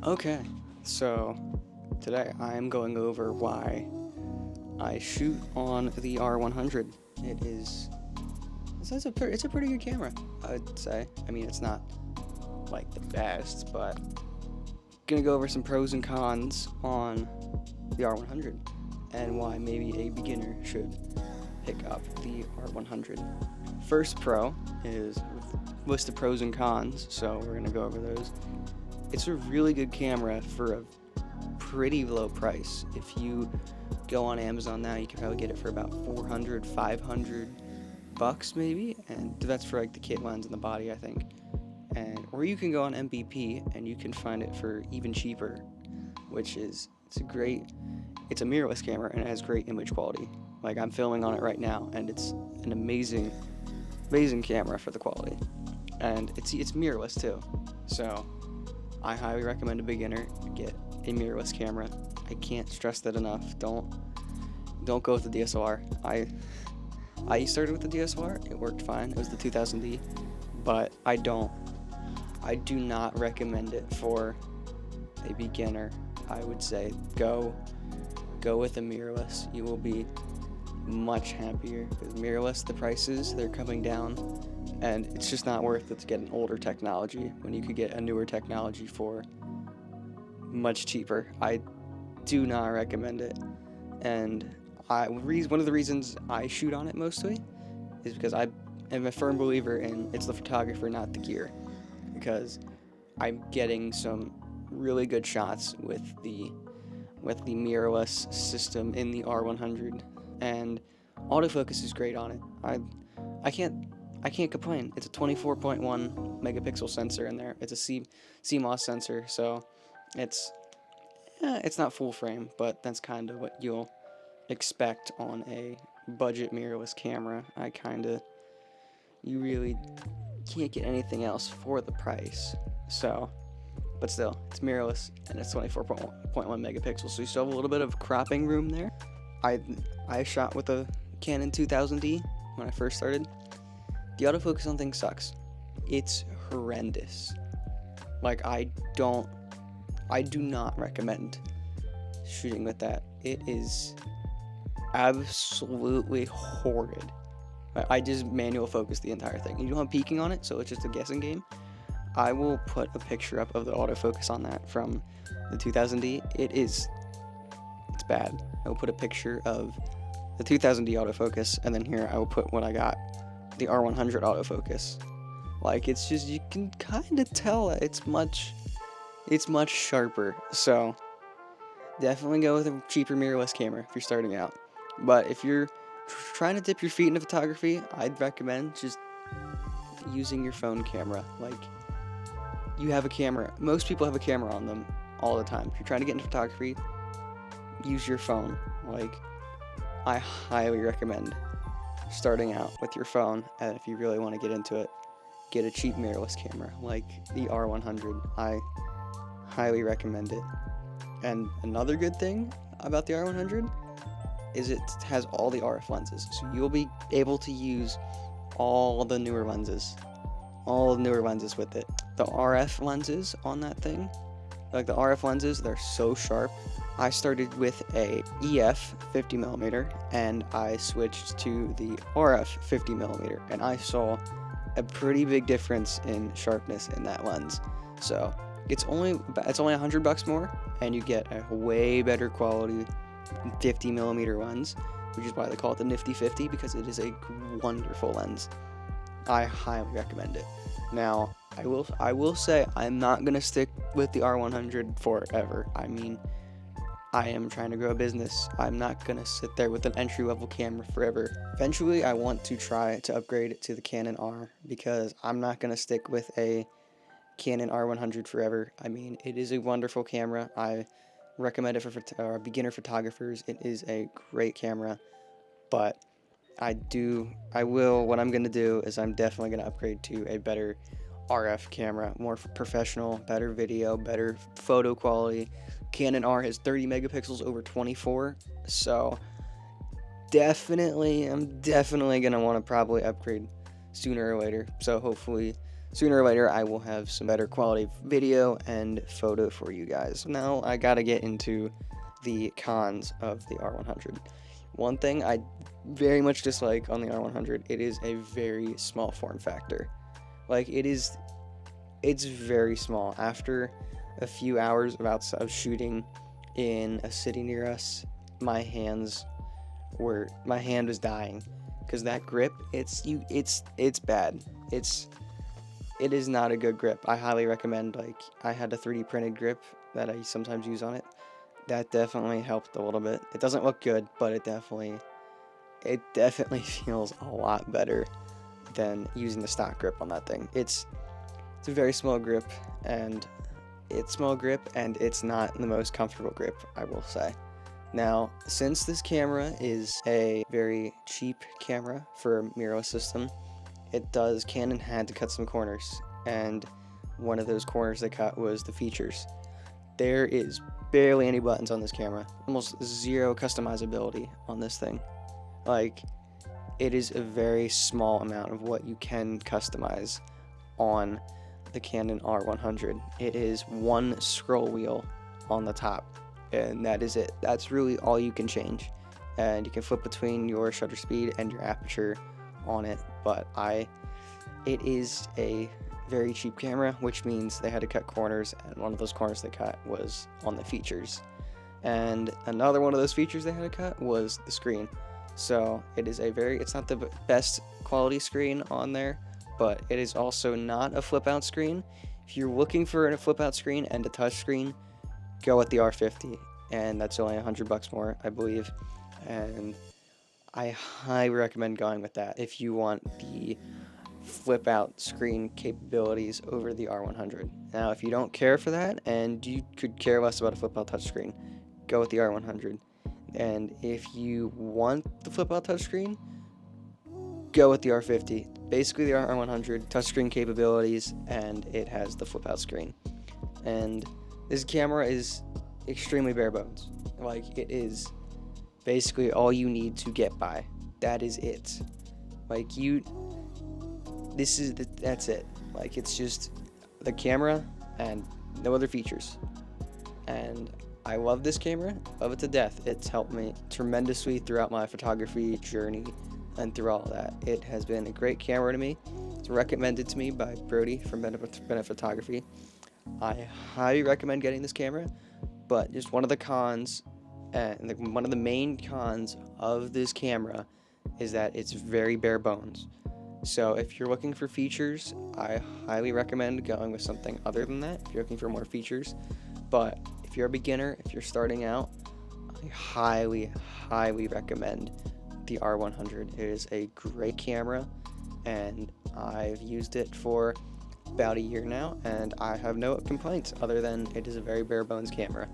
Okay, so today I am going over why I shoot on the R100. It's a pretty good camera, I'd say. I mean, it's not like the best, but gonna go over some pros and cons on the R100 and why maybe a beginner should pick up the R100. First pro is list of pros and cons, so we're gonna go over those. It's a really good camera for a pretty low price. If you go on Amazon now, you can probably get it for about 400, 500 bucks maybe, and that's for like the kit lens and the body, I think. Or you can go on MVP and you can find it for even cheaper, which is it's a mirrorless camera and it has great image quality. Like, I'm filming on it right now and it's an amazing camera for the quality, and it's mirrorless too. So I highly recommend a beginner get a mirrorless camera. I can't stress that enough. Don't go with the DSLR. I started with the DSLR. It worked fine. It was the 2000D, but I do not recommend it for a beginner. I would say go with a mirrorless. You will be much happier because mirrorless, the prices, they're coming down, and it's just not worth it to get an older technology when you could get a newer technology for much cheaper. I do not recommend it, and one of the reasons I shoot on it mostly is because I am a firm believer in it's the photographer, not the gear, because I'm getting some really good shots with the mirrorless system in the R100, and autofocus is great on it. I can't complain. It's a 24.1 megapixel sensor in there. It's a CMOS sensor, so it's not full frame, but that's kind of what you'll expect on a budget mirrorless camera. You really can't get anything else for the price. So, but still, it's mirrorless and it's 24.1 megapixels, so you still have a little bit of cropping room there. I shot with a Canon 2000D when I first started. The autofocus on things sucks. It's horrendous. Like, I do not recommend shooting with that. It is absolutely horrid. I just manual focus the entire thing. You don't have peaking on it, so it's just a guessing game. I will put a picture up of the autofocus on that from the 2000D. It's bad. I will put a picture of the 2000D autofocus, and then here I will put what I got, the R100 autofocus. Like, it's just, you can kind of tell it's much sharper. So definitely go with a cheaper mirrorless camera if you're starting out. But if you're trying to dip your feet into photography, I'd recommend just using your phone camera. Like, you have a camera. Most people have a camera on them all the time. If you're trying to get into photography, use your phone. Like, I highly recommend starting out with your phone, and if you really want to get into it, get a cheap mirrorless camera like the R100. I highly recommend it. And another good thing about the R100 is it has all the RF lenses, so you'll be able to use all the newer lenses with it. The RF lenses on that thing, like the RF lenses, they're so sharp. I started with a EF 50mm and I switched to the RF 50mm, and I saw a pretty big difference in sharpness in that lens. So it's only $100 more, and you get a way better quality 50mm lens, which is why they call it the Nifty 50, because it is a wonderful lens. I highly recommend it. Now, I will say I'm not gonna stick with the R100 forever. I mean, I am trying to grow a business. I'm not gonna sit there with an entry-level camera forever. Eventually, I want to try to upgrade it to the Canon R, because I'm not gonna stick with a Canon R100 forever. I mean, it is a wonderful camera. I recommend it for beginner photographers. It is a great camera, but what I'm gonna do is I'm definitely gonna upgrade to a better RF camera, more professional, better video, better photo quality. Canon R has 30 megapixels over 24, so I'm definitely gonna want to probably upgrade sooner or later. So hopefully sooner or later I will have some better quality video and photo for you guys. Now I gotta get into the cons of the R100. One thing I very much dislike on the R100, it is a very small form factor. Like, it's very small. After a few hours of shooting in a city near us, my hand was dying, because that grip, it's bad. It is not a good grip. I highly recommend, like, I had a 3D printed grip that I sometimes use on it. That definitely helped a little bit. It doesn't look good, but it definitely feels a lot better than using the stock grip on that thing. It's a very small grip, and it's not the most comfortable grip, I will say. Now, since this camera is a very cheap camera for a mirrorless system, Canon had to cut some corners, and one of those corners they cut was the features. There is barely any buttons on this camera, almost zero customizability on this thing. Like, it is a very small amount of what you can customize on the Canon R100. It is one scroll wheel on the top, and that is it. That's really all you can change, and you can flip between your shutter speed and your aperture on it. But it is a very cheap camera, which means they had to cut corners, and one of those corners they cut was on the features, and another one of those features they had to cut was the screen. So it's not the best quality screen on there, but it is also not a flip out screen. If you're looking for a flip out screen and a touch screen, go with the R50, and that's only $100 more, I believe, and I highly recommend going with that if you want the flip out screen capabilities over the R100. Now, if you don't care for that and you could care less about a flip out touchscreen, go with the R100. And if you want the flip out touchscreen, go with the R50. Basically, the R100 touchscreen capabilities, and it has the flip out screen. And this camera is extremely bare bones. Like, it is basically all you need to get by. That is it. Like, that's it. Like, it's just the camera and no other features. And I love this camera, love it to death. It's helped me tremendously throughout my photography journey and through all that. It has been a great camera to me. It's recommended to me by Brody from Bennett Photography. I highly recommend getting this camera, but just one of the cons, and one of the main cons of this camera is that it's very bare bones. So if you're looking for features, I highly recommend going with something other than that if you're looking for more features. But if you're a beginner, if you're starting out, I highly recommend the R100. It is a great camera, and I've used it for about a year now, and I have no complaints other than it is a very bare bones camera.